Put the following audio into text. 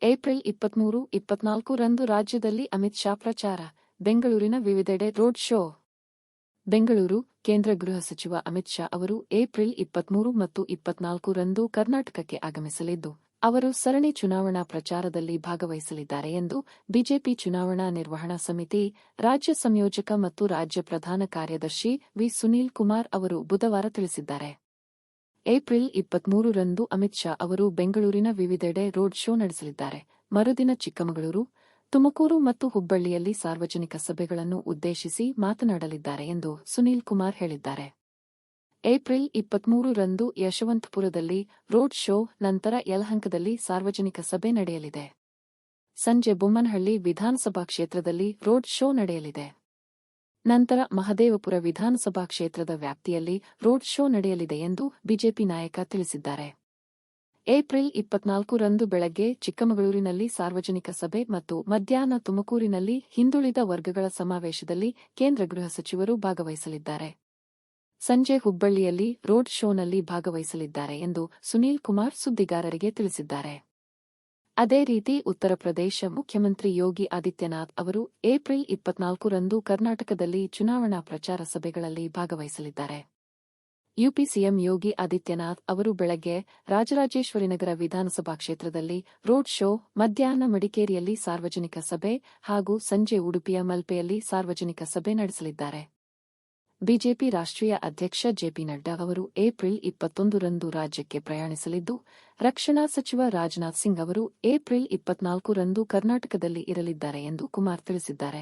April 23-24 ರಂದು ರಾಜ್ಯದಲ್ಲಿ ಅಮಿತ್ ಶಾ ಪ್ರಚಾರ. ಬೆಂಗಳೂರಿನ ವಿವಿಧೆಡೆ ರೋಡ್ ಶೋ. ಬೆಂಗಳೂರು: ಕೇಂದ್ರ ಗೃಹ ಸಚಿವ ಅಮಿತ್ ಶಾ ಅವರು ಏಪ್ರಿಲ್ 23 ಮತ್ತು 24 ರಂದು ಕರ್ನಾಟಕಕ್ಕೆ ಆಗಮಿಸಲಿದ್ದು, ಅವರು ಸರಣಿ ಚುನಾವಣಾ ಪ್ರಚಾರದಲ್ಲಿ ಭಾಗವಹಿಸಲಿದ್ದಾರೆ ಎಂದು ಬಿಜೆಪಿ ಚುನಾವಣಾ ನಿರ್ವಹಣಾ ಸಮಿತಿ ರಾಜ್ಯ ಸಂಯೋಜಕ ಮತ್ತು ರಾಜ್ಯ ಪ್ರಧಾನ ಕಾರ್ಯದರ್ಶಿ ವಿ. ಸುನೀಲ್ ಕುಮಾರ್ ಅವರು ಬುಧವಾರ ತಿಳಿಸಿದ್ದಾರೆ. ಏಪ್ರಿಲ್ 23 ರಂದು ಅಮಿತ್ ಶಾ ಅವರು ಬೆಂಗಳೂರಿನ ವಿವಿಧೆಡೆ ರೋಡ್ ಶೋ ನಡೆಸಲಿದ್ದಾರೆ. ಮರುದಿನ ಚಿಕ್ಕಮಗಳೂರು, ತುಮಕೂರು ಮತ್ತು ಹುಬ್ಬಳ್ಳಿಯಲ್ಲಿ ಸಾರ್ವಜನಿಕ ಸಭೆಗಳನ್ನು ಉದ್ದೇಶಿಸಿ ಮಾತನಾಡಲಿದ್ದಾರೆ ಎಂದು ಸುನೀಲ್ ಕುಮಾರ್ ಹೇಳಿದ್ದಾರೆ. ಏಪ್ರಿಲ್ 23 ರಂದು ಯಶವಂತಪುರದಲ್ಲಿ ರೋಡ್ ಶೋ, ನಂತರ ಯಲಹಂಕದಲ್ಲಿ ಸಾರ್ವಜನಿಕ ಸಭೆ ನಡೆಯಲಿದೆ. ಸಂಜೆ ಬೊಮ್ಮನಹಳ್ಳಿ ವಿಧಾನಸಭಾ ಕ್ಷೇತ್ರದಲ್ಲಿ ರೋಡ್ ಶೋ ನಡೆಯಲಿದೆ. ನಂತರ ಮಹದೇವಪುರ ವಿಧಾನಸಭಾ ಕ್ಷೇತ್ರದ ವ್ಯಾಪ್ತಿಯಲ್ಲಿ ರೋಡ್ ಶೋ ನಡೆಯಲಿದೆ ಎಂದು ಬಿಜೆಪಿ ನಾಯಕ ತಿಳಿಸಿದ್ದಾರೆ. ಏಪ್ರಿಲ್ 24 ರಂದು ಬೆಳಗ್ಗೆ ಚಿಕ್ಕಮಗಳೂರಿನಲ್ಲಿ ಸಾರ್ವಜನಿಕ ಸಭೆ ಮತ್ತು ಮಧ್ಯಾಹ್ನ ತುಮಕೂರಿನಲ್ಲಿ ಹಿಂದುಳಿದ ವರ್ಗಗಳ ಸಮಾವೇಶದಲ್ಲಿ ಕೇಂದ್ರ ಗೃಹ ಸಚಿವರು ಭಾಗವಹಿಸಲಿದ್ದಾರೆ. ಸಂಜೆ ಹುಬ್ಬಳ್ಳಿಯಲ್ಲಿ ರೋಡ್ ಶೋನಲ್ಲಿ ಭಾಗವಹಿಸಲಿದ್ದಾರೆ ಎಂದು ಸುನೀಲ್ ಕುಮಾರ್ ಸುದ್ದಿಗಾರರಿಗೆ ತಿಳಿಸಿದ್ದಾರೆ. ಅದೇ ರೀತಿ ಉತ್ತರ ಪ್ರದೇಶ ಮುಖ್ಯಮಂತ್ರಿ ಯೋಗಿ ಆದಿತ್ಯನಾಥ್ ಅವರು ಏಪ್ರಿಲ್ 24 ರಂದು ಕರ್ನಾಟಕದಲ್ಲಿ ಚುನಾವಣಾ ಪ್ರಚಾರ ಸಭೆಗಳಲ್ಲಿ ಭಾಗವಹಿಸಲಿದ್ದಾರೆ. ಯುಪಿ ಸಿಎಂ ಯೋಗಿ ಆದಿತ್ಯನಾಥ್ ಅವರು ಬೆಳಗ್ಗೆ ರಾಜರಾಜೇಶ್ವರಿನಗರ ವಿಧಾನಸಭಾ ಕ್ಷೇತ್ರದಲ್ಲಿ ರೋಡ್ ಶೋ, ಮಧ್ಯಾಹ್ನ ಮಡಿಕೇರಿಯಲ್ಲಿ ಸಾರ್ವಜನಿಕ ಸಭೆ ಹಾಗೂ ಸಂಜೆ ಉಡುಪಿಯ ಮಲ್ಪೆಯಲ್ಲಿ ಸಾರ್ವಜನಿಕ ಸಭೆ ನಡೆಸಲಿದ್ದಾರೆ. ಬಿಜೆಪಿ ರಾಷ್ಟ್ರೀಯ ಅಧ್ಯಕ್ಷ ಜೆಪಿ ನಡ್ಡಾ ಅವರು ಏಪ್ರಿಲ್ 21 ರಂದು ರಾಜ್ಯಕ್ಕೆ ಪ್ರಯಾಣಿಸಲಿದ್ದು, ರಕ್ಷಣಾ ಸಚಿವ ರಾಜನಾಥ್ ಸಿಂಗ್ ಅವರು ಏಪ್ರಿಲ್ 24 ರಂದು ಕರ್ನಾಟಕದಲ್ಲಿ ಇರಲಿದ್ದಾರೆ ಎಂದು ಕುಮಾರ್ ತಿಳಿಸಿದ್ದಾರೆ.